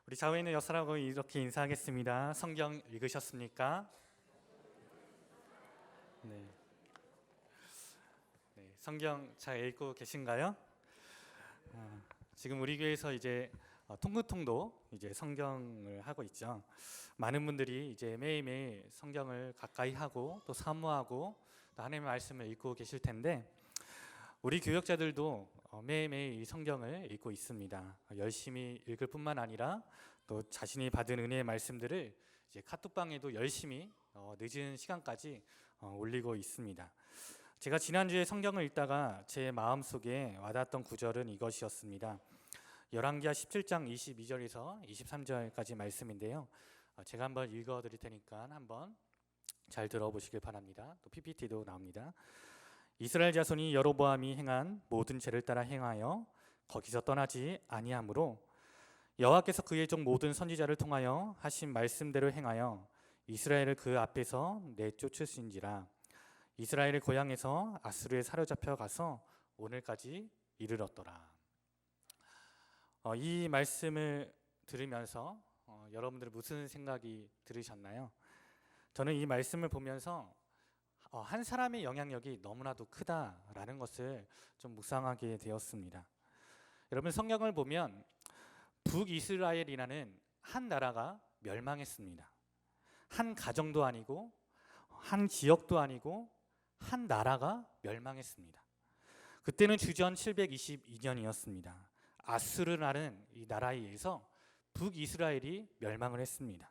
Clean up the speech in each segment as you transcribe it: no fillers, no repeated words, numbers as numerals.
우리 좌우에 있는 여사라고 이렇게 인사하겠습니다. 성경 읽으셨습니까? 네. 성경 잘 읽고 계신가요? 지금 우리 교회에서 이제 통구통도 이제 성경을 하고 있죠. 많은 분들이 이제 매일매일 성경을 가까이 하고 또 사모하고 또 하나님의 말씀을 읽고 계실 텐데, 우리 교역자들도 매일매일 이 성경을 읽고 있습니다. 열심히 읽을 뿐만 아니라 또 자신이 받은 은혜의 말씀들을 이제 카톡방에도 열심히 늦은 시간까지 올리고 있습니다. 제가 지난주에 성경을 읽다가 제 마음속에 와닿았던 구절은 이것이었습니다. 열왕기하 17장 22절에서 23절까지 말씀인데요. 제가 한번 읽어드릴 테니까 한번 잘 들어보시길 바랍니다. 또 PPT도 나옵니다. 이스라엘 자손이 여로보암이 행한 모든 죄를 따라 행하여 거기서 떠나지 아니하므로 여호와께서 그의 종 모든 선지자를 통하여 하신 말씀대로 행하여 이스라엘을 그 앞에서 내쫓으신지라. 이스라엘의 고향에서 아수르에 사로잡혀 가서 오늘까지 이르렀더라. 이 말씀을 들으면서 여러분들 무슨 생각이 들으셨나요? 저는 이 말씀을 보면서 한 사람의 영향력이 너무나도 크다라는 것을 좀 묵상하게 되었습니다. 여러분, 성경을 보면 북이스라엘이라는 한 나라가 멸망했습니다. 한 가정도 아니고 한 지역도 아니고 한 나라가 멸망했습니다. 그때는 주전 722년이었습니다. 아수르라는 이 나라에 의해서 북이스라엘이 멸망을 했습니다.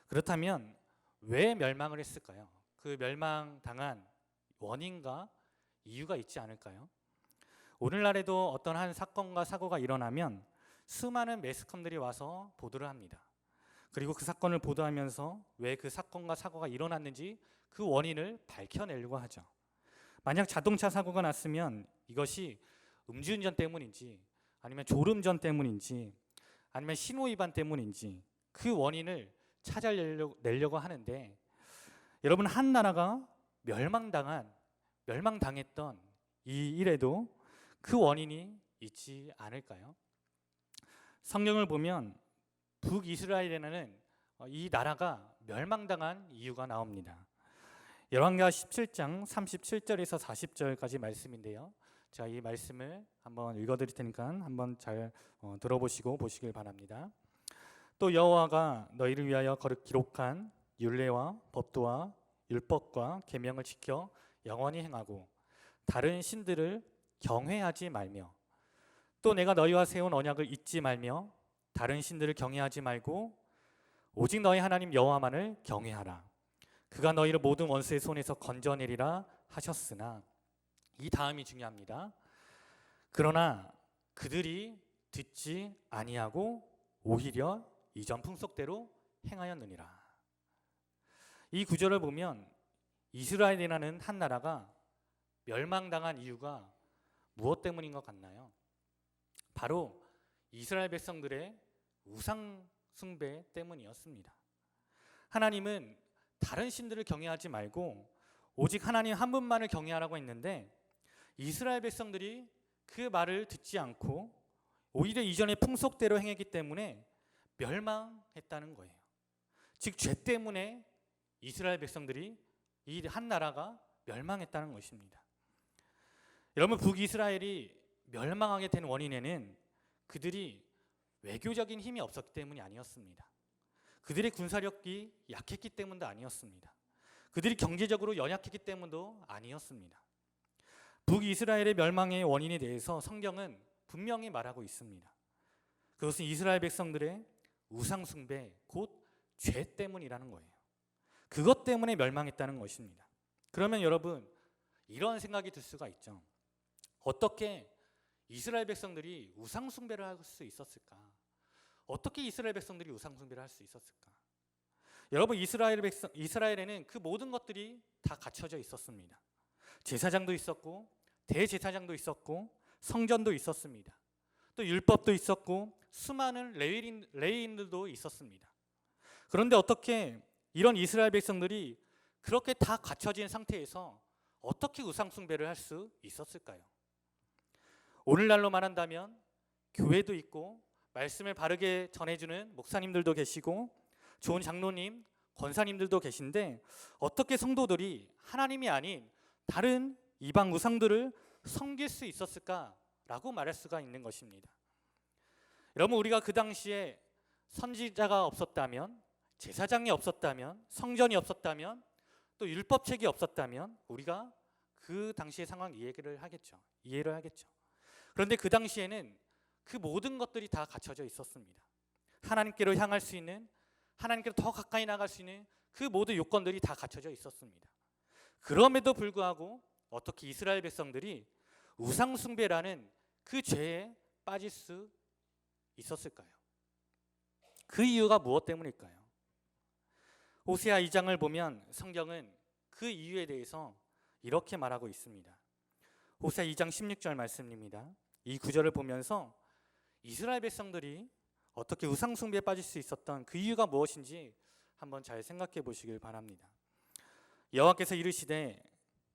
그렇다면 왜 멸망을 했을까요? 그 멸망당한 원인과 이유가 있지 않을까요? 오늘날에도 어떤 한 사건과 사고가 일어나면 수많은 매스컴들이 와서 보도를 합니다. 그리고 그 사건을 보도하면서 왜 그 사건과 사고가 일어났는지 그 원인을 밝혀내려고 하죠. 만약 자동차 사고가 났으면 이것이 음주운전 때문인지 아니면 졸음전 때문인지 아니면 신호위반 때문인지 그 원인을 찾아내려고 하는데, 여러분, 한 나라가 멸망당했던 이 일에도 그 원인이 있지 않을까요? 성경을 보면 북이스라엘에는 이 나라가 멸망당한 이유가 나옵니다. 열왕기하 17장 37절에서 40절까지 말씀인데요. 제가 이 말씀을 한번 읽어드릴 테니까 한번 잘 들어보시고 보시길 바랍니다. 또 여호와가 너희를 위하여 기록한 율례와 법도와 율법과 계명을 지켜 영원히 행하고 다른 신들을 경외하지 말며, 또 내가 너희와 세운 언약을 잊지 말며 다른 신들을 경외하지 말고 오직 너희 하나님 여호와만을 경외하라. 그가 너희를 모든 원수의 손에서 건져내리라 하셨으나, 이 다음이 중요합니다. 그러나 그들이 듣지 아니하고 오히려 이전 풍속대로 행하였느니라. 이 구절을 보면 이스라엘이라는 한 나라가 멸망당한 이유가 무엇 때문인 것 같나요? 바로 이스라엘 백성들의 우상 숭배 때문이었습니다. 하나님은 다른 신들을 경외하지 말고 오직 하나님 한 분만을 경외하라고 했는데, 이스라엘 백성들이 그 말을 듣지 않고 오히려 이전의 풍속대로 행했기 때문에 멸망했다는 거예요. 즉, 죄 때문에 이스라엘 백성들이, 이 한 나라가 멸망했다는 것입니다. 여러분, 북이스라엘이 멸망하게 된 원인에는 그들이 외교적인 힘이 없었기 때문이 아니었습니다. 그들의 군사력이 약했기 때문도 아니었습니다. 그들이 경제적으로 연약했기 때문도 아니었습니다. 북이스라엘의 멸망의 원인에 대해서 성경은 분명히 말하고 있습니다. 그것은 이스라엘 백성들의 우상 숭배, 곧 죄 때문이라는 거예요. 그것 때문에 멸망했다는 것입니다. 그러면 여러분, 이런 생각이 들 수가 있죠. 어떻게 이스라엘 백성들이 우상 숭배를 할 수 있었을까? 어떻게 이스라엘 백성들이 우상 숭배를 할 수 있었을까? 여러분, 이스라엘에는 그 모든 것들이 다 갖춰져 있었습니다. 제사장도 있었고 대제사장도 있었고 성전도 있었습니다. 또 율법도 있었고 수많은 레위인들도 있었습니다. 그런데 어떻게 이런 이스라엘 백성들이 그렇게 다 갖춰진 상태에서 어떻게 우상 숭배를 할 수 있었을까요? 오늘날로 말한다면 교회도 있고 말씀을 바르게 전해주는 목사님들도 계시고 좋은 장로님, 권사님들도 계신데 어떻게 성도들이 하나님이 아닌 다른 이방 우상들을 섬길 수 있었을까라고 말할 수가 있는 것입니다. 여러분, 우리가 그 당시에 선지자가 없었다면, 제사장이 없었다면, 성전이 없었다면, 또 율법책이 없었다면 우리가 그 당시의 상황 이해를 하겠죠. 그런데 그 당시에는 그 모든 것들이 다 갖춰져 있었습니다. 하나님께로 향할 수 있는, 하나님께로 더 가까이 나갈 수 있는 그 모든 요건들이 다 갖춰져 있었습니다. 그럼에도 불구하고 어떻게 이스라엘 백성들이 우상 숭배라는 그 죄에 빠질 수 있었을까요? 그 이유가 무엇 때문일까요? 호세아 2장을 보면 성경은 그 이유에 대해서 이렇게 말하고 있습니다. 호세아 2장 16절 말씀입니다. 이 구절을 보면서 이스라엘 백성들이 어떻게 우상 숭배에 빠질 수 있었던 그 이유가 무엇인지 한번 잘 생각해 보시길 바랍니다. 여호와께서 이르시되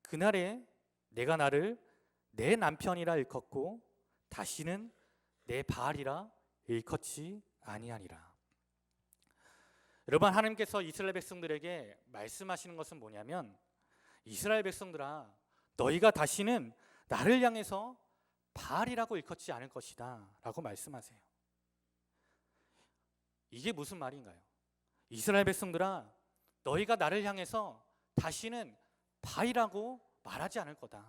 그날에 내가 나를 내 남편이라 일컫고 다시는 내 바알이라 일컫지 아니하니라. 여러분, 하나님께서 이스라엘 백성들에게 말씀하시는 것은 뭐냐면, 이스라엘 백성들아, 너희가 다시는 나를 향해서 바알이라고 일컫지 않을 것이다 라고 말씀하세요. 이게 무슨 말인가요? 이스라엘 백성들아, 너희가 나를 향해서 다시는 바알이라고 말하지 않을 거다.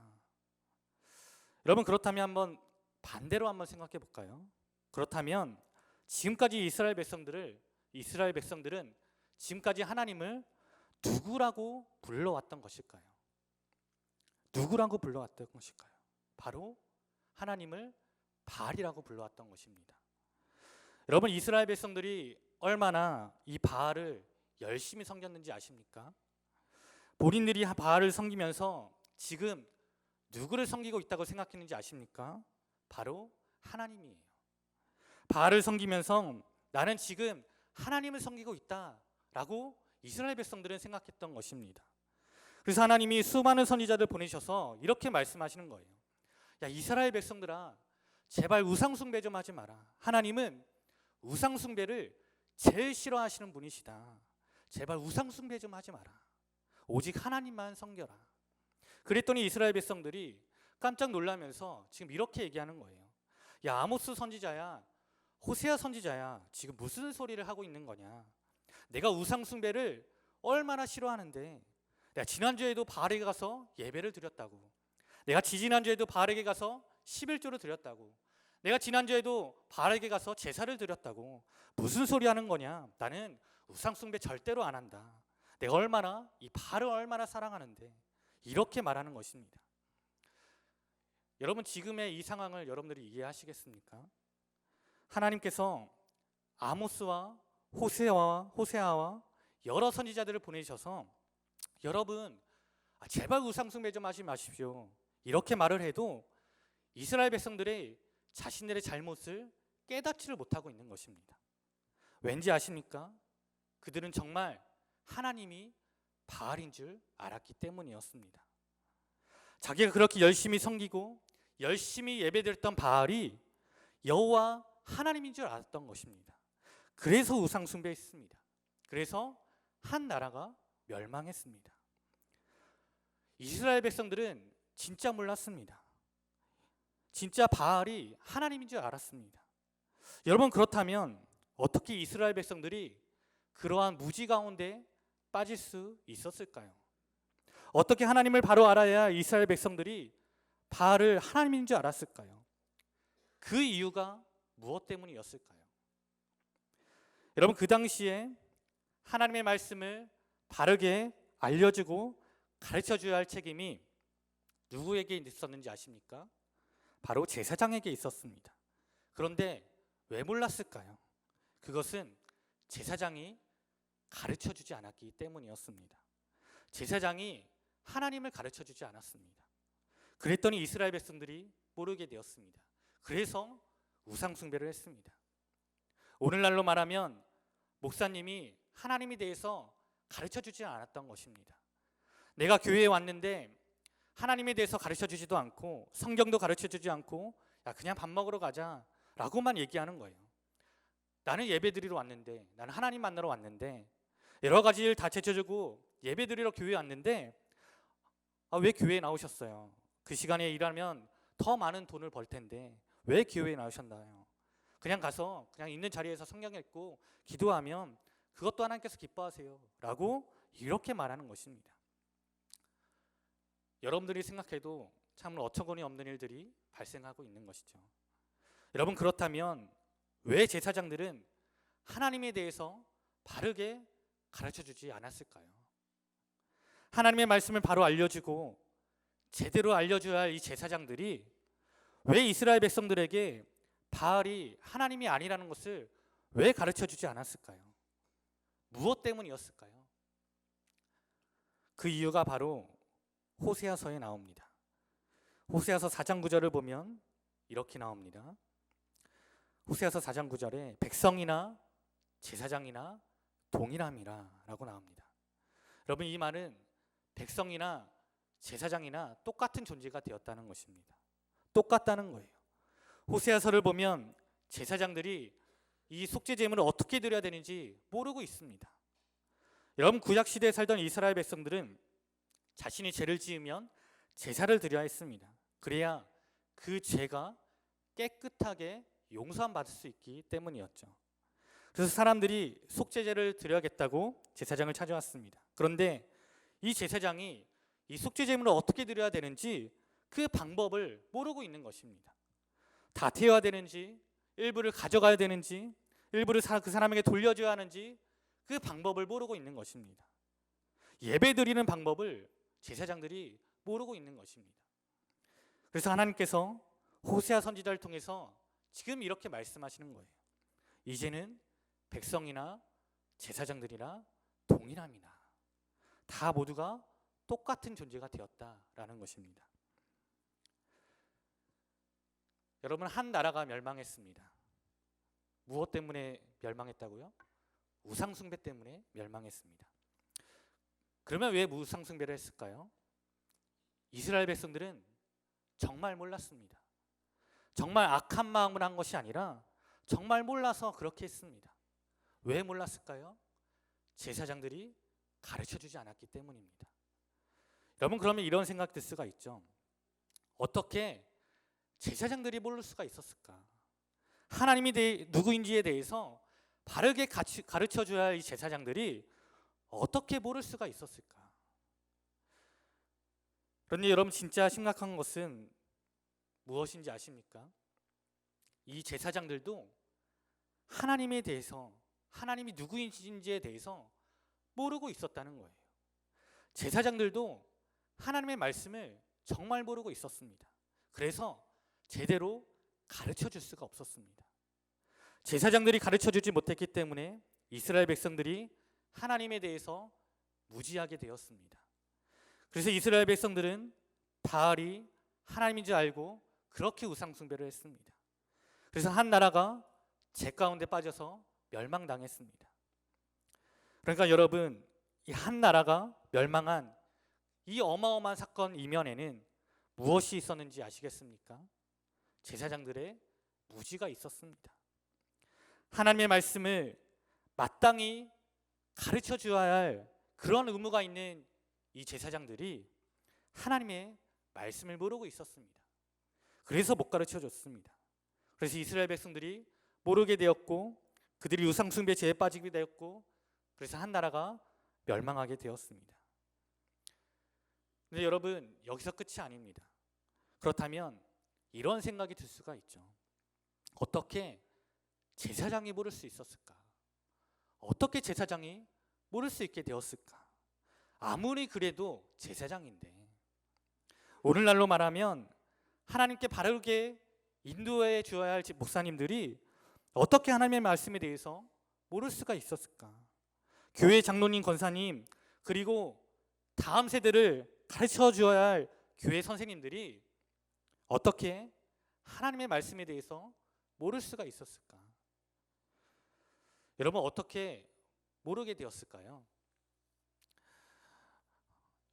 여러분, 그렇다면 한번 반대로 한번 생각해 볼까요? 그렇다면 지금까지 이스라엘 백성들은 지금까지 하나님을 누구라고 불러왔던 것일까요? 누구라고 불러왔던 것일까요? 바로 하나님을 바알이라고 불러왔던 것입니다. 여러분, 이스라엘 백성들이 얼마나 이 바알을 열심히 섬겼는지 아십니까? 본인들이 바알을 섬기면서 지금 누구를 섬기고 있다고 생각했는지 아십니까? 바로 하나님이에요. 바알을 섬기면서 나는 지금 하나님을 섬기고 있다라고 이스라엘 백성들은 생각했던 것입니다. 그래서 하나님이 수많은 선지자들 보내셔서 이렇게 말씀하시는 거예요. 야, 이스라엘 백성들아, 제발 우상 숭배 좀 하지 마라. 하나님은 우상 숭배를 제일 싫어하시는 분이시다. 제발 우상 숭배 좀 하지 마라. 오직 하나님만 섬겨라. 그랬더니 이스라엘 백성들이 깜짝 놀라면서 지금 이렇게 얘기하는 거예요. 야, 아모스 선지자야, 호세아 선지자야, 지금 무슨 소리를 하고 있는 거냐? 내가 우상 숭배를 얼마나 싫어하는데, 내가 지난주에도 바알에게 가서 예배를 드렸다고, 내가 지지난주에도 바알에게 가서 11조를 드렸다고, 내가 지난주에도 바알에게 가서 제사를 드렸다고, 무슨 소리 하는 거냐? 나는 우상 숭배 절대로 안 한다. 내가 얼마나 이 바알을 얼마나 사랑하는데, 이렇게 말하는 것입니다. 여러분, 지금의 이 상황을 여러분들이 이해하시겠습니까? 하나님께서 아모스와 호세아와 여러 선지자들을 보내셔서 여러분, 제발 우상 숭배 좀 하지 마십시오, 이렇게 말을 해도 이스라엘 백성들이 자신들의 잘못을 깨닫지를 못하고 있는 것입니다. 왠지 아십니까? 그들은 정말 하나님이 바알인 줄 알았기 때문이었습니다. 자기가 그렇게 열심히 섬기고 열심히 예배드렸던 바알이 여호와 하나님인 줄 알았던 것입니다. 그래서 우상 숭배했습니다. 그래서 한 나라가 멸망했습니다. 이스라엘 백성들은 진짜 몰랐습니다. 진짜 바알이 하나님인 줄 알았습니다. 여러분, 그렇다면 어떻게 이스라엘 백성들이 그러한 무지 가운데 빠질 수 있었을까요? 어떻게 하나님을 바로 알아야 이스라엘 백성들이 바알을 하나님인 줄 알았을까요? 그 이유가 무엇 때문이었을까요? 여러분, 그 당시에 하나님의 말씀을 바르게 알려주고 가르쳐줘야 할 책임이 누구에게 있었는지 아십니까? 바로 제사장에게 있었습니다. 그런데 왜 몰랐을까요? 그것은 제사장이 가르쳐주지 않았기 때문이었습니다. 제사장이 하나님을 가르쳐주지 않았습니다. 그랬더니 이스라엘 백성들이 모르게 되었습니다. 그래서 우상 숭배를 했습니다. 오늘날로 말하면 목사님이 하나님에 대해서 가르쳐주지 않았던 것입니다. 내가 교회에 왔는데 하나님에 대해서 가르쳐주지도 않고 성경도 가르쳐주지 않고, 야, 그냥 밥 먹으러 가자 라고만 얘기하는 거예요. 나는 예배드리러 왔는데, 나는 하나님 만나러 왔는데, 여러 가지 일 다 제쳐주고 예배드리러 교회에 왔는데 왜 교회에 나오셨어요? 그 시간에 일하면 더 많은 돈을 벌 텐데 왜 교회에 나오셨나요? 그냥 가서 그냥 있는 자리에서 성경 읽고 기도하면 그것도 하나님께서 기뻐하세요 라고 이렇게 말하는 것입니다. 여러분들이 생각해도 참 어처구니 없는 일들이 발생하고 있는 것이죠. 여러분, 그렇다면 왜 제사장들은 하나님에 대해서 바르게 가르쳐주지 않았을까요? 하나님의 말씀을 바로 알려주고 제대로 알려줘야 할 이 제사장들이 왜 이스라엘 백성들에게 바알이 하나님이 아니라는 것을 왜 가르쳐주지 않았을까요? 무엇 때문이었을까요? 그 이유가 바로 호세아서에 나옵니다. 호세아서 4장 9절을 보면 이렇게 나옵니다. 호세아서 4장 9절에 백성이나 제사장이나 동일함이라 라고 나옵니다. 여러분, 이 말은 백성이나 제사장이나 똑같은 존재가 되었다는 것입니다. 똑같다는 거예요. 호세아서를 보면 제사장들이 이 속죄 제물을 어떻게 드려야 되는지 모르고 있습니다. 여러분, 구약 시대에 살던 이스라엘 백성들은 자신이 죄를 지으면 제사를 드려야 했습니다. 그래야 그 죄가 깨끗하게 용서함 받을 수 있기 때문이었죠. 그래서 사람들이 속죄제를 드려야겠다고 제사장을 찾아왔습니다. 그런데 이 제사장이 이 속죄 제물을 어떻게 드려야 되는지 그 방법을 모르고 있는 것입니다. 다 태워야 되는지, 일부를 가져가야 되는지, 일부를 그 사람에게 돌려줘야 하는지 그 방법을 모르고 있는 것입니다. 예배 드리는 방법을 제사장들이 모르고 있는 것입니다. 그래서 하나님께서 호세아 선지자를 통해서 지금 이렇게 말씀하시는 거예요. 이제는 백성이나 제사장들이나 동일함이나 다 모두가 똑같은 존재가 되었다라는 것입니다. 여러분, 한 나라가 멸망했습니다. 무엇 때문에 멸망했다고요? 우상숭배 때문에 멸망했습니다. 그러면 왜 우상숭배를 했을까요? 이스라엘 백성들은 정말 몰랐습니다. 정말 악한 마음을 한 것이 아니라 정말 몰라서 그렇게 했습니다. 왜 몰랐을까요? 제사장들이 가르쳐주지 않았기 때문입니다. 여러분, 그러면 이런 생각 들 수가 있죠. 어떻게 제사장들이 모를 수가 있었을까? 하나님이 누구인지에 대해서 바르게 가르쳐줘야 할 이 제사장들이 어떻게 모를 수가 있었을까? 그런데 여러분, 진짜 심각한 것은 무엇인지 아십니까? 이 제사장들도 하나님에 대해서, 하나님이 누구인지에 대해서 모르고 있었다는 거예요. 제사장들도 하나님의 말씀을 정말 모르고 있었습니다. 그래서 제대로 가르쳐 줄 수가 없었습니다. 제사장들이 가르쳐 주지 못했기 때문에 이스라엘 백성들이 하나님에 대해서 무지하게 되었습니다. 그래서 이스라엘 백성들은 바알이 하나님인 줄 알고 그렇게 우상 숭배를 했습니다. 그래서 한 나라가 죄 가운데 빠져서 멸망당했습니다. 그러니까 여러분, 이 한 나라가 멸망한 이 어마어마한 사건 이면에는 무엇이 있었는지 아시겠습니까? 제사장들의 무지가 있었습니다. 하나님의 말씀을 마땅히 가르쳐 주어야 할 그런 의무가 있는 이 제사장들이 하나님의 말씀을 모르고 있었습니다. 그래서 못 가르쳐 줬습니다. 그래서 이스라엘 백성들이 모르게 되었고 그들이 우상숭배 죄에 빠지게 되었고 그래서 한 나라가 멸망하게 되었습니다. 근데 여러분, 여기서 끝이 아닙니다. 그렇다면 이런 생각이 들 수가 있죠. 어떻게 제사장이 모를 수 있었을까? 어떻게 제사장이 모를 수 있게 되었을까? 아무리 그래도 제사장인데, 오늘날로 말하면 하나님께 바르게 인도해 주어야 할 목사님들이 어떻게 하나님의 말씀에 대해서 모를 수가 있었을까? 교회 장로님, 권사님, 그리고 다음 세대를 가르쳐 주어야 할 교회 선생님들이 어떻게 하나님의 말씀에 대해서 모를 수가 있었을까? 여러분, 어떻게 모르게 되었을까요?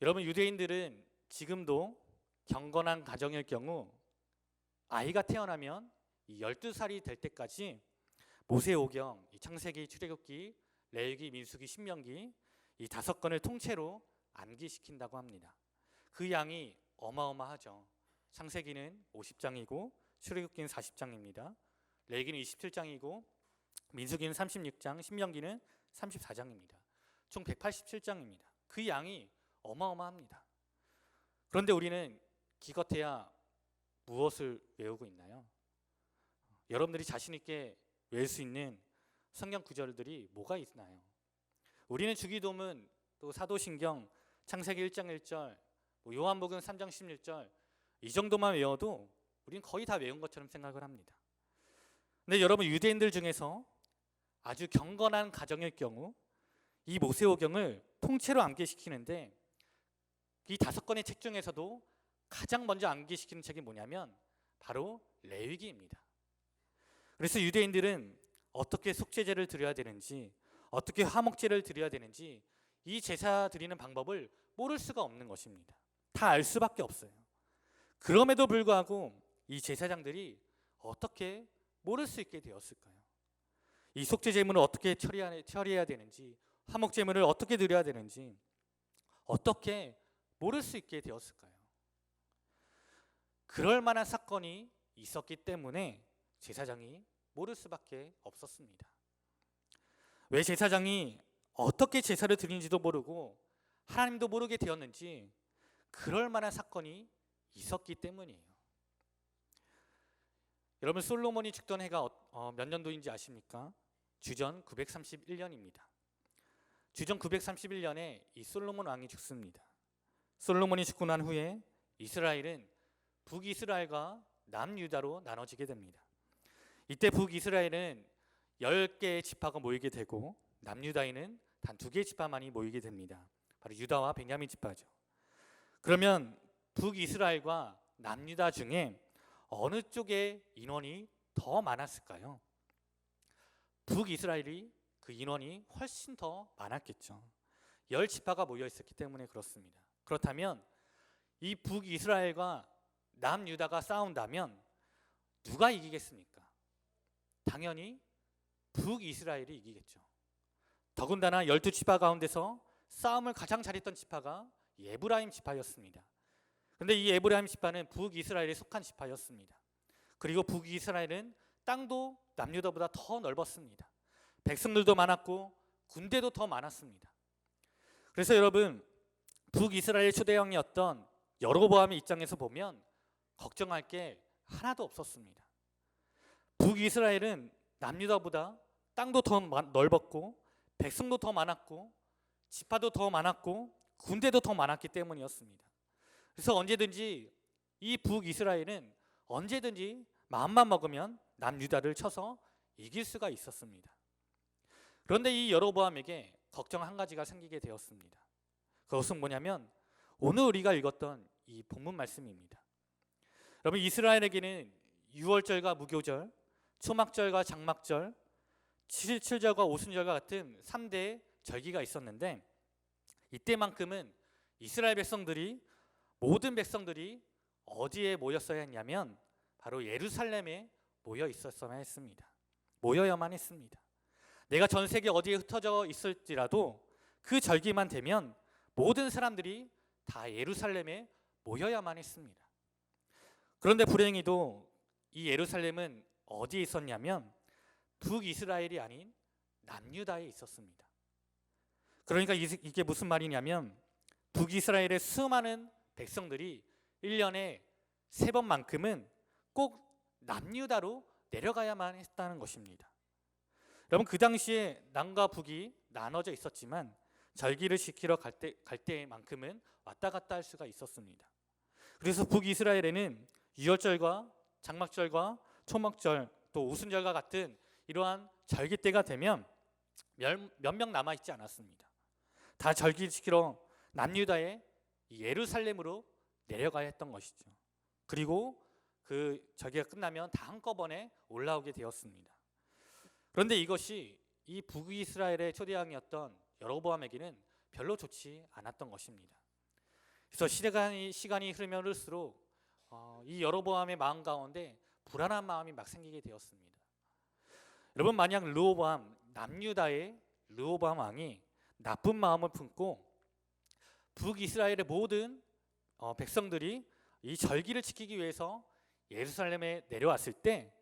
여러분, 유대인들은 지금도 경건한 가정일 경우 아이가 태어나면 12살이 될 때까지 모세오경, 창세기, 출애굽기, 레위기, 민수기, 신명기 이 5권을 통째로 암기시킨다고 합니다. 그 양이 어마어마하죠. 창세기는 50장이고 출애굽기는 40장입니다. 레위기는 27장이고 민수기는 36장, 신명기는 34장입니다. 총 187장입니다. 그 양이 어마어마합니다. 그런데 우리는 기껏해야 무엇을 외우고 있나요? 여러분들이 자신 있게 외울 수 있는 성경 구절들이 뭐가 있나요? 우리는 주기도문, 또 사도신경, 창세기 1장 1절, 요한복음 3장 16절 이 정도만 외워도 우리는 거의 다 외운 것처럼 생각을 합니다. 근데 여러분, 유대인들 중에서 아주 경건한 가정일 경우 이 모세오경을 통째로 암기시키는데 이 5권의 책 중에서도 가장 먼저 암기시키는 책이 뭐냐면 바로 레위기입니다. 그래서 유대인들은 어떻게 속죄제를 드려야 되는지, 어떻게 화목제를 드려야 되는지 이 제사 드리는 방법을 모를 수가 없는 것입니다. 다 알 수밖에 없어요. 그럼에도 불구하고 이 제사장들이 어떻게 모를 수 있게 되었을까요? 이 속죄제물을 어떻게 처리해야 되는지, 화목제물을 어떻게 드려야 되는지 어떻게 모를 수 있게 되었을까요? 그럴 만한 사건이 있었기 때문에 제사장이 모를 수밖에 없었습니다. 왜 제사장이 어떻게 제사를 드리는지도 모르고 하나님도 모르게 되었는지 그럴 만한 사건이 있었기 때문이에요. 여러분, 솔로몬이 죽던 해가 몇 년도인지 아십니까? 주전 931년입니다. 주전 931년에 이 솔로몬 왕이 죽습니다. 솔로몬이 죽고 난 후에 이스라엘은 북이스라엘과 남유다로 나눠지게 됩니다. 이때 북이스라엘은 10개의 지파가 모이게 되고 남유다에는 단 2개의 지파만이 모이게 됩니다. 바로 유다와 베냐민 지파죠. 그러면 북이스라엘과 남유다 중에 어느 쪽의 인원이 더 많았을까요? 북이스라엘이 그 인원이 훨씬 더 많았겠죠. 10지파가 모여 있었기 때문에 그렇습니다. 그렇다면 이 북이스라엘과 남유다가 싸운다면 누가 이기겠습니까? 당연히 북이스라엘이 이기겠죠. 더군다나 12지파 가운데서 싸움을 가장 잘했던 지파가 에브라임 지파였습니다. 그런데 이 에브라임 지파는 북이스라엘에 속한 지파였습니다. 그리고 북이스라엘은 땅도 남유다보다 더 넓었습니다. 백성들도 많았고 군대도 더 많았습니다. 그래서 여러분, 북이스라엘 초대왕이었던 여로보암의 입장에서 보면 걱정할 게 하나도 없었습니다. 북이스라엘은 남유다보다 땅도 더 넓었고 백성도 더 많았고 지파도 더 많았고 군대도 더 많았기 때문이었습니다. 그래서 언제든지 이 북이스라엘은 언제든지 마음만 먹으면 남유다를 쳐서 이길 수가 있었습니다. 그런데 이 여로보암에게 걱정 한 가지가 생기게 되었습니다. 그것은 뭐냐면 오늘 우리가 읽었던 이 본문 말씀입니다. 여러분, 이스라엘에게는 유월절과 무교절, 초막절과 장막절, 7절과 오순절과 같은 3대의 절기가 있었는데 이때만큼은 이스라엘 백성들이, 모든 백성들이 어디에 모였어야 했냐면 바로 예루살렘에 모여 있었어야 했습니다. 모여야만 했습니다. 내가 전 세계 어디에 흩어져 있을지라도 그 절기만 되면 모든 사람들이 다 예루살렘에 모여야만 했습니다. 그런데 불행히도 이 예루살렘은 어디에 있었냐면 북이스라엘이 아닌 남유다에 있었습니다. 그러니까 이게 무슨 말이냐면 북이스라엘의 수많은 백성들이 1년에 3번만큼은 꼭 남유다로 내려가야만 했다는 것입니다. 여러분, 그 당시에 남과 북이 나눠져 있었지만 절기를 지키러 갈 때만큼은 왔다 갔다 할 수가 있었습니다. 그래서 북이스라엘에는 유월절과 장막절과 초막절 또 오순절과 같은 이러한 절기 때가 되면 몇 명 남아 있지 않았습니다. 다 절기 지키러 남유다의 예루살렘으로 내려가야 했던 것이죠. 그리고 그 절기가 끝나면 다 한꺼번에 올라오게 되었습니다. 그런데 이것이 이 북이스라엘의 초대왕이었던 여로보암에게는 별로 좋지 않았던 것입니다. 그래서 시간이 흐르면 흐를수록 이 여로보암의 마음 가운데 불안한 마음이 막 생기게 되었습니다. 여러분, 만약 남유다의 르호보암 왕이 나쁜 마음을 품고 북이스라엘의 모든 백성들이 이 절기를 지키기 위해서 예루살렘에 내려왔을 때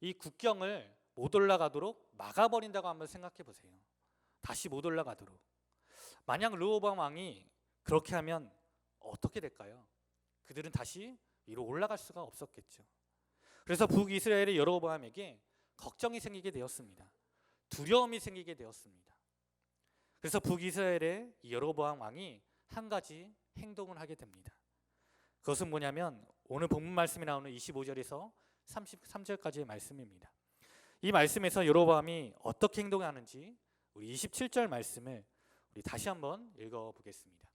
이 국경을 못 올라가도록 막아버린다고 한번 생각해 보세요. 다시 못 올라가도록. 만약 르호보암 왕이 그렇게 하면 어떻게 될까요? 그들은 다시 위로 올라갈 수가 없었겠죠. 그래서 북이스라엘의 여로보암에게 걱정이 생기게 되었습니다. 두려움이 생기게 되었습니다. 그래서 북이스라엘의 여로보암 왕이 한 가지 행동을 하게 됩니다. 그것은 뭐냐면 오늘 본문 말씀이 나오는 25절에서 33절까지의 말씀입니다. 이 말씀에서 여로보암이 어떻게 행동하는지 우리 27절 말씀을 우리 다시 한번 읽어보겠습니다.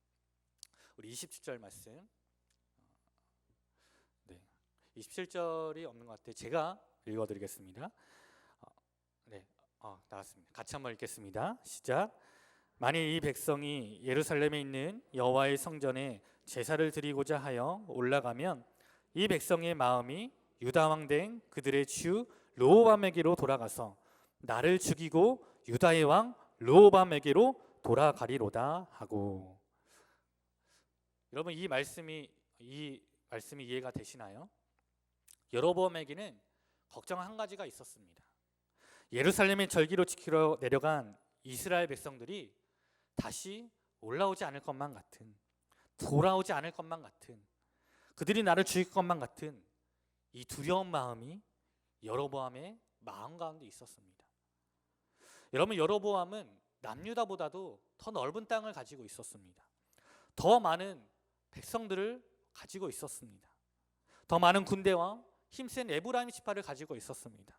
우리 27절 말씀. 27절이 없는 것 같아요. 제가 읽어드리겠습니다. 나왔습니다. 같이 한번 읽겠습니다. 시작. 만일 이 백성이 예루살렘에 있는 여호와의 성전에 제사를 드리고자 하여 올라가면 이 백성의 마음이 유다 왕 된 그들의 주 르호보암에게로 돌아가서 나를 죽이고 유다의 왕 르호보암에게로 돌아가리로다 하고. 여러분, 이 말씀이 이해가 되시나요? 여로보암에게는 걱정 한 가지가 있었습니다. 예루살렘의 절기로 지키러 내려간 이스라엘 백성들이 다시 올라오지 않을 것만 같은, 돌아오지 않을 것만 같은, 그들이 나를 죽일 것만 같은 이 두려운 마음이 여로보암의 마음 가운데 있었습니다. 여러분, 여로보암은 남유다보다도 더 넓은 땅을 가지고 있었습니다. 더 많은 백성들을 가지고 있었습니다. 더 많은 군대와 힘센 에브라임 지파를 가지고 있었습니다.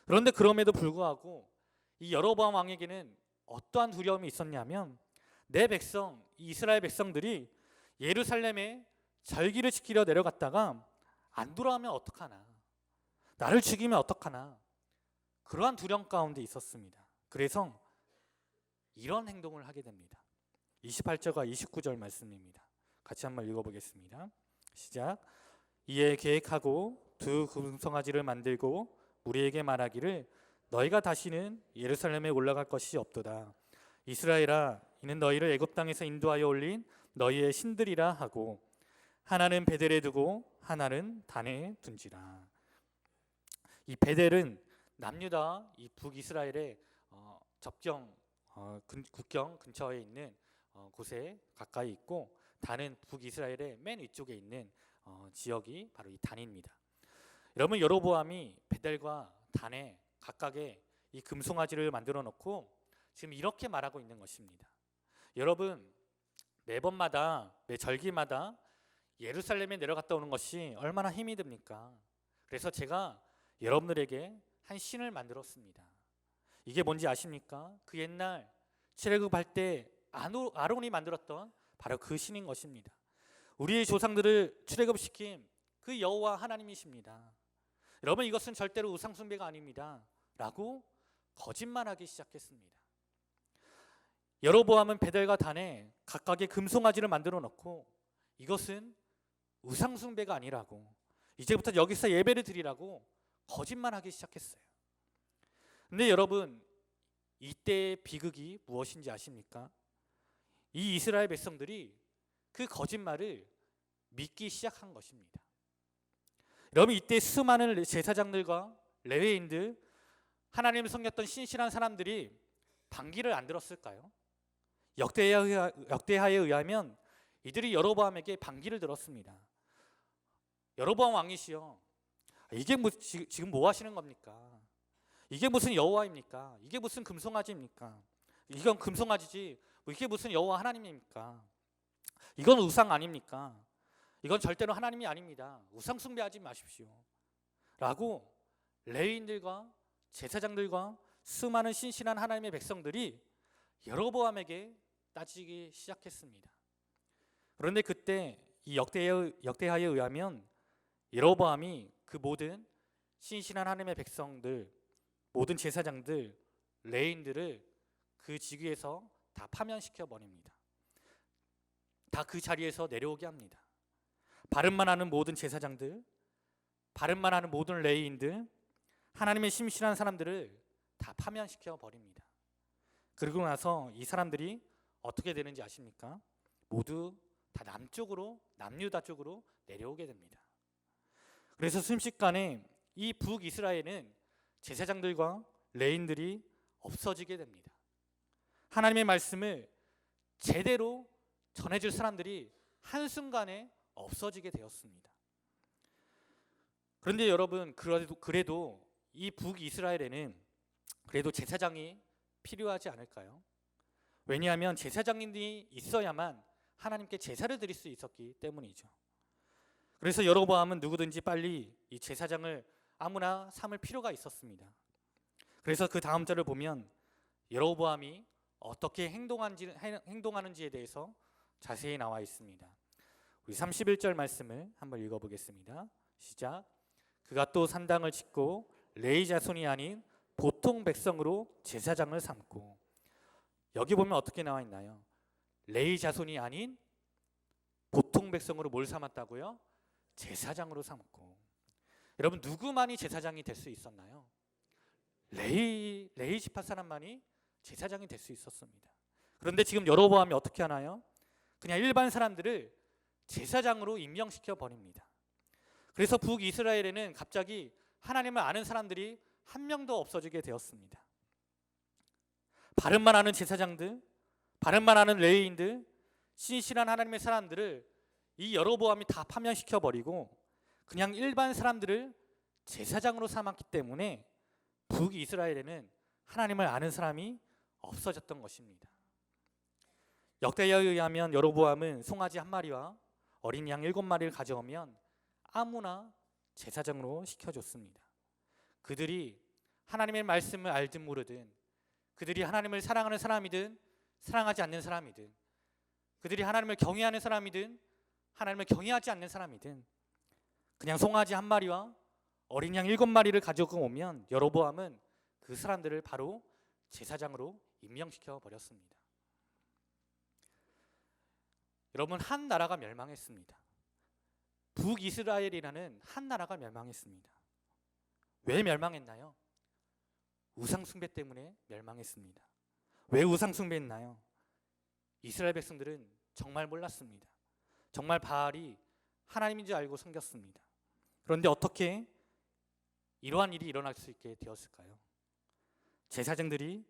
그런데 그럼에도 불구하고 이 여로보암 왕에게는 어떠한 두려움이 있었냐면 내 백성, 이스라엘 백성들이 예루살렘에 절기를 지키려 내려갔다가 안 돌아오면 어떡하나, 나를 죽이면 어떡하나, 그러한 두려움 가운데 있었습니다. 그래서 이런 행동을 하게 됩니다. 28절과 29절 말씀입니다. 같이 한번 읽어보겠습니다. 시작. 이에 계획하고 두 금송아지를 만들고 무리에게 말하기를 너희가 다시는 예루살렘에 올라갈 것이 없도다. 이스라엘아, 이는 너희를 애굽 땅에서 인도하여 올린 너희의 신들이라 하고 하나는 베델에 두고 하나는 단에 둔지라. 이 베델은 남유다 이 북이스라엘의 국경 근처에 있는 곳에 가까이 있고, 단은 북이스라엘의 맨 위쪽에 있는 지역이 바로 이 단입니다. 여러분, 여로보암이 베델과 단에 각각의 이 금송아지를 만들어 놓고 지금 이렇게 말하고 있는 것입니다. 여러분, 매 절기마다 예루살렘에 내려갔다 오는 것이 얼마나 힘이 듭니까? 그래서 제가 여러분들에게 한 신을 만들었습니다. 이게 뭔지 아십니까? 그 옛날 출애굽할 때 아론이 만들었던 바로 그 신인 것입니다. 우리의 조상들을 출애굽시킨 그 여호와 하나님이십니다. 여러분, 이것은 절대로 우상 숭배가 아닙니다 라고 거짓말하기 시작했습니다. 여로보암은 베델과 단에 각각의 금송아지를 만들어 놓고 이것은 우상 숭배가 아니라고, 이제부터 여기서 예배를 드리라고 거짓말하기 시작했어요. 근데 여러분, 이때의 비극이 무엇인지 아십니까? 이 이스라엘 백성들이 그 거짓말을 믿기 시작한 것입니다. 여러분, 이때 수많은 제사장들과 레위인들, 하나님을 섬겼던 신실한 사람들이 반기를 안 들었을까요? 역대하에 의하면 이들이 여로보암에게 반기를 들었습니다. 여로보암 왕이시여, 이게 지금 뭐 하시는 겁니까? 이게 무슨 여호와입니까? 이게 무슨 금송아지입니까? 이건 금송아지지 이게 무슨 여호와 하나님입니까? 이건 우상 아닙니까? 이건 절대로 하나님이 아닙니다. 우상 숭배하지 마십시오 라고 레위인들과 제사장들과 수많은 신실한 하나님의 백성들이 여로보암에게 따지기 시작했습니다. 그런데 그때 이 역대하에 의하면 여로보암이 그 모든 신실한 하나님의 백성들, 모든 제사장들, 레위인들을 그 직위에서 다 파면시켜 버립니다. 다 그 자리에서 내려오게 합니다. 바른만 하는 모든 제사장들, 바른만 하는 모든 레위인들, 하나님의 신실한 사람들을 다 파면시켜 버립니다. 그리고 나서 이 사람들이 어떻게 되는지 아십니까? 모두 다 남쪽으로, 남유다 쪽으로 내려오게 됩니다. 그래서 순식간에 이 북이스라엘은 제사장들과 레인들이 없어지게 됩니다. 하나님의 말씀을 제대로 전해줄 사람들이 한순간에 없어지게 되었습니다. 그런데 여러분, 그래도 이 북이스라엘에는 그래도 제사장이 필요하지 않을까요? 왜냐하면 제사장님이 있어야만 하나님께 제사를 드릴 수 있었기 때문이죠. 그래서 여로보암은 누구든지 빨리 이 제사장을 아무나 삼을 필요가 있었습니다. 그래서 그 다음 절을 보면 여로보암이 어떻게 행동하는지에 대해서 자세히 나와 있습니다. 우리 31절 말씀을 한번 읽어보겠습니다. 시작. 그가 또 산당을 짓고 레위 자손이 아닌 보통 백성으로 제사장을 삼고, 여기 보면 어떻게 나와 있나요? 레위 자손이 아닌 보통 백성으로 뭘 삼았다고요? 제사장으로 삼고. 여러분, 누구만이 제사장이 될 수 있었나요? 레위 지파 사람만이 제사장이 될 수 있었습니다. 그런데 지금 여로보암이 어떻게 하나요? 그냥 일반 사람들을 제사장으로 임명시켜 버립니다. 그래서 북이스라엘에는 갑자기 하나님을 아는 사람들이 한 명도 없어지게 되었습니다. 바른말 하는 제사장들, 바른말 하는 레위인들, 신실한 하나님의 사람들을 이 여로보암이 다 파면시켜 버리고 그냥 일반 사람들을 제사장으로 삼았기 때문에 북이스라엘에는 하나님을 아는 사람이 없어졌던 것입니다. 역대하에 의하면 여로보암은 송아지 1마리와 어린 양 7마리를 가져오면 아무나 제사장으로 시켜줬습니다. 그들이 하나님의 말씀을 알든 모르든, 그들이 하나님을 사랑하는 사람이든 사랑하지 않는 사람이든, 그들이 하나님을 경외하는 사람이든 하나님을 경외하지 않는 사람이든, 그냥 송아지 1마리와 어린 양 7마리를 가지고 오면 여로보암은 그 사람들을 바로 제사장으로 임명시켜 버렸습니다. 여러분, 한 나라가 멸망했습니다. 북이스라엘이라는 한 나라가 멸망했습니다. 왜 멸망했나요? 우상숭배 때문에 멸망했습니다. 왜 우상숭배했나요? 이스라엘 백성들은 정말 몰랐습니다. 정말 바알이 하나님인 줄 알고 섬겼습니다. 그런데 어떻게 이러한 일이 일어날 수 있게 되었을까요? 제사장들이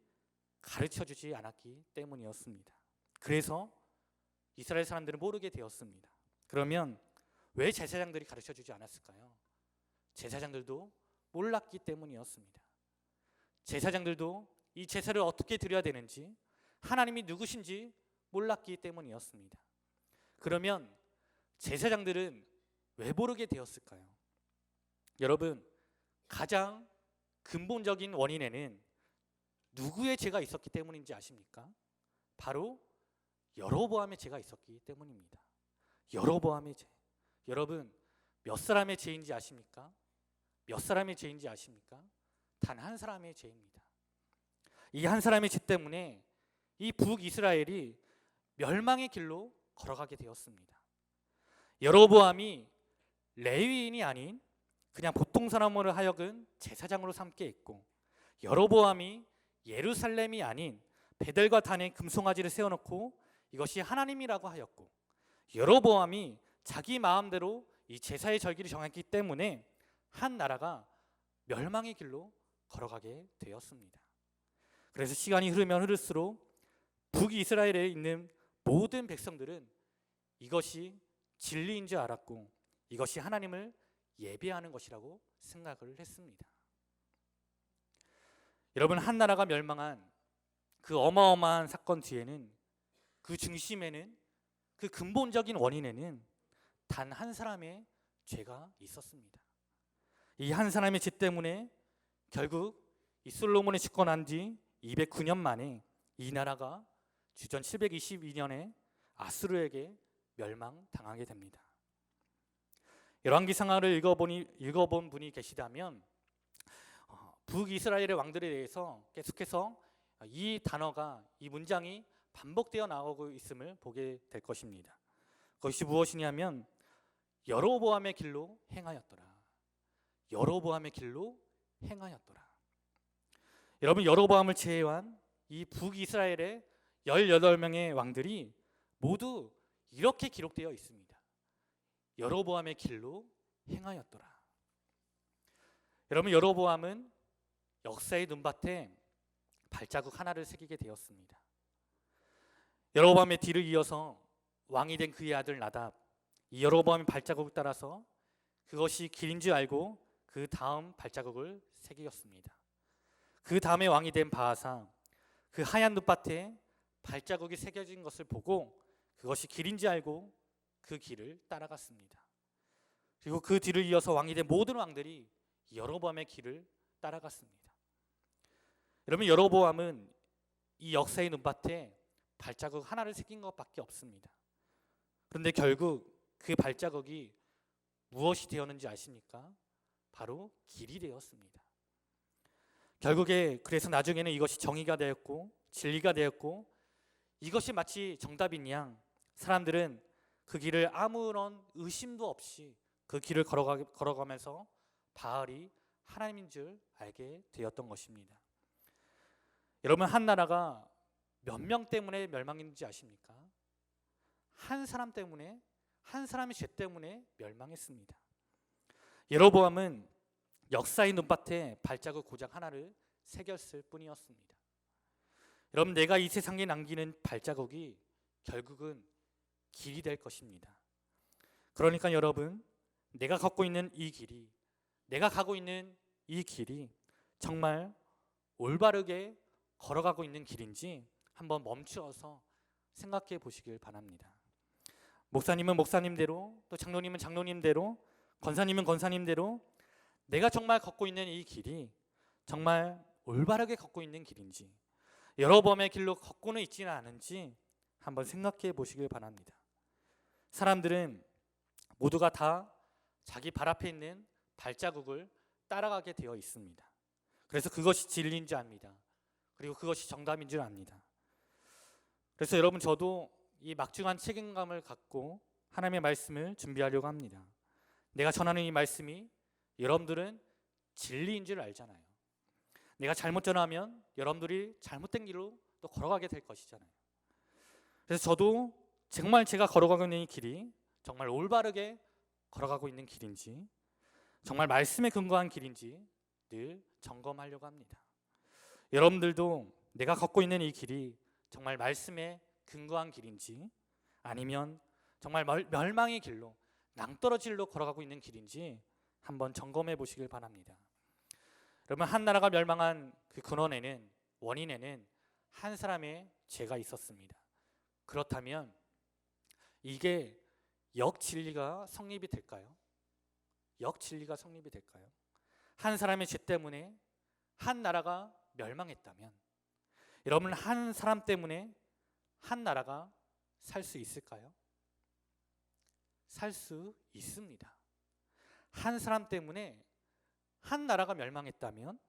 가르쳐주지 않았기 때문이었습니다. 그래서 이스라엘 사람들은 모르게 되었습니다. 그러면 왜 제사장들이 가르쳐주지 않았을까요? 제사장들도 몰랐기 때문이었습니다. 제사장들도 이 제사를 어떻게 드려야 되는지, 하나님이 누구신지 몰랐기 때문이었습니다. 그러면 제사장들은 왜 모르게 되었을까요? 여러분, 가장 근본적인 원인에는 누구의 죄가 있었기 때문인지 아십니까? 바로 여로보암의 죄가 있었기 때문입니다. 여로보암의 죄. 여러분, 몇 사람의 죄인지 아십니까? 몇 사람의 죄인지 아십니까? 단 한 사람의 죄입니다. 이 한 사람의 죄 때문에 이 북이스라엘이 멸망의 길로 걸어가게 되었습니다. 여로보암이 레위인이 아닌 그냥 보통 사람으로 하여금 제사장으로 삼게 했고, 여로보암이 예루살렘이 아닌 베델과 단에 금송아지를 세워놓고 이것이 하나님이라고 하였고, 여로보암이 자기 마음대로 이 제사의 절기를 정했기 때문에 한 나라가 멸망의 길로 걸어가게 되었습니다. 그래서 시간이 흐르면 흐를수록 북이스라엘에 있는 모든 백성들은 이것이 진리인 줄 알았고 이것이 하나님을 예배하는 것이라고 생각을 했습니다. 여러분, 한 나라가 멸망한 그 어마어마한 사건 뒤에는, 그 중심에는, 그 근본적인 원인에는 단 한 사람의 죄가 있었습니다. 이 한 사람의 죄 때문에 결국 이 솔로몬이 죽고 난 뒤 209년 만에 이 나라가 주전 722년에 아수르에게 멸망당하게 됩니다. 열왕기상하를 읽어본 분이 계시다면 북이스라엘의 왕들에 대해서 계속해서 이 단어가, 이 문장이 반복되어 나오고 있음을 보게 될 것입니다. 그것이 무엇이냐면 여로보암의 길로 행하였더라. 여로보암의 길로 행하였더라. 여러분, 여로보암을 제외한 이 북이스라엘의 18명의 왕들이 모두 이렇게 기록되어 있습니다. 여로보암의 길로 행하였더라. 여러분, 여로보암은 역사의 눈밭에 발자국 하나를 새기게 되었습니다. 여로보암의 뒤를 이어서 왕이 된 그의 아들 나답, 이 여로보암의 발자국을 따라서 그것이 길인 줄 알고 그 다음 발자국을 새기었습니다. 그 다음에 왕이 된 바하사, 그 하얀 눈밭에 발자국이 새겨진 것을 보고 그것이 길인지 알고 그 길을 따라갔습니다. 그리고 그 뒤를 이어서 왕이 된 모든 왕들이 여로보암의 길을 따라갔습니다. 여러분, 여로보암은 이 역사의 눈밭에 발자국 하나를 새긴 것밖에 없습니다. 그런데 결국 그 발자국이 무엇이 되었는지 아십니까? 바로 길이 되었습니다. 결국에 그래서 나중에는 이것이 정의가 되었고 진리가 되었고 이것이 마치 정답인 양 사람들은 그 길을 아무런 의심도 없이 그 길을 걸어가면서 바알이 하나님인 줄 알게 되었던 것입니다. 여러분, 한 나라가 몇 명 때문에 멸망했는지 아십니까? 한 사람 때문에, 한 사람의 죄 때문에 멸망했습니다. 여로보암은 역사의 눈밭에 발자국 고작 하나를 새겼을 뿐이었습니다. 여러분, 내가 이 세상에 남기는 발자국이 결국은 길이 될 것입니다. 그러니까 여러분, 내가 걷고 있는 이 길이, 내가 가고 있는 이 길이 정말 올바르게 걸어가고 있는 길인지 한번 멈추어서 생각해 보시길 바랍니다. 목사님은 목사님대로, 또 장로님은 장로님대로, 권사님은 권사님대로 내가 정말 걷고 있는 이 길이 정말 올바르게 걷고 있는 길인지, 여로보암의 길로 걷고는 있지는 않은지 한번 생각해 보시길 바랍니다. 사람들은 모두가 다 자기 발 앞에 있는 발자국을 따라가게 되어 있습니다. 그래서 그것이 진리인 줄 압니다. 그리고 그것이 정답인 줄 압니다. 그래서 여러분, 저도 이 막중한 책임감을 갖고 하나님의 말씀을 준비하려고 합니다. 내가 전하는 이 말씀이 여러분들은 진리인 줄 알잖아요. 내가 잘못 전하면 여러분들이 잘못된 길로 또 걸어가게 될 것이잖아요. 그래서 저도 정말 제가 걸어가고 있는 이 길이 정말 올바르게 걸어가고 있는 길인지, 정말 말씀에 근거한 길인지 늘 점검하려고 합니다. 여러분들도 내가 걷고 있는 이 길이 정말 말씀에 근거한 길인지, 아니면 정말 멸망의 길로, 낭떠러질로 걸어가고 있는 길인지 한번 점검해 보시길 바랍니다. 여러분, 한 나라가 멸망한 그 근원에는, 원인에는 한 사람의 죄가 있었습니다. 그렇다면 이게 역진리가 성립이 될까요? 역진리가 성립이 될까요? 한 사람의 죄 때문에 한 나라가 멸망했다면 여러분, 한 사람 때문에 한 나라가 살 수 있을까요? 살 수 있습니다. 한 사람 때문에 한 나라가 멸망했다면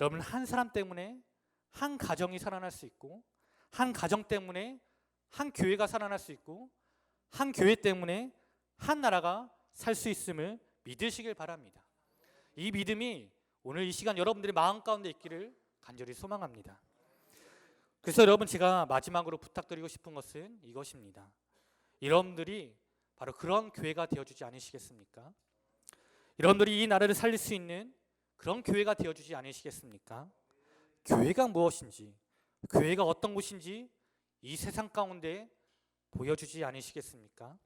여러분, 한 사람 때문에 한 가정이 살아날 수 있고, 한 가정 때문에 한 교회가 살아날 수 있고, 한 교회 때문에 한 나라가 살 수 있음을 믿으시길 바랍니다. 이 믿음이 오늘 이 시간 여러분들의 마음 가운데 있기를 간절히 소망합니다. 그래서 여러분, 제가 마지막으로 부탁드리고 싶은 것은 이것입니다. 여러분들이 바로 그런 교회가 되어주지 않으시겠습니까? 여러분들이 이 나라를 살릴 수 있는 그런 교회가 되어주지 않으시겠습니까? 교회가 무엇인지, 교회가 어떤 곳인지 이 세상 가운데 보여주지 않으시겠습니까?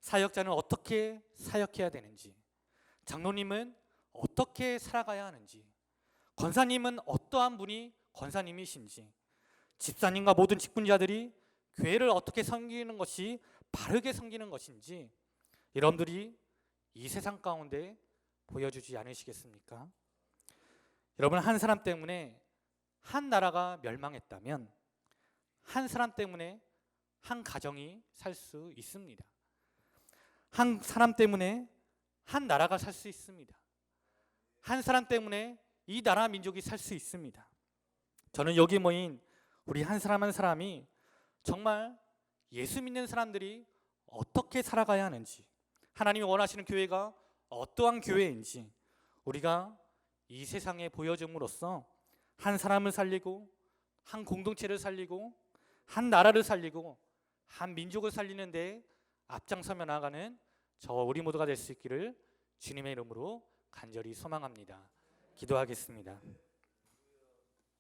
사역자는 어떻게 사역해야 되는지, 장로님은 어떻게 살아가야 하는지, 권사님은 어떠한 분이 권사님이신지, 집사님과 모든 직분자들이 교회를 어떻게 섬기는 것이 바르게 섬기는 것인지 여러분들이 이 세상 가운데 보여주지 않으시겠습니까? 여러분, 한 사람 때문에 한 나라가 멸망했다면 한 사람 때문에 한 가정이 살 수 있습니다. 한 사람 때문에 한 나라가 살 수 있습니다. 한 사람 때문에 이 나라 민족이 살 수 있습니다. 저는 여기 모인 우리 한 사람 한 사람이 정말 예수 믿는 사람들이 어떻게 살아가야 하는지, 하나님이 원하시는 교회가 어떠한 교회인지 우리가 이 세상에 보여줌으로써 한 사람을 살리고 한 공동체를 살리고 한 나라를 살리고 한 민족을 살리는데 앞장서며 나아가는 저와 우리 모두가 될 수 있기를 주님의 이름으로 간절히 소망합니다. 기도하겠습니다.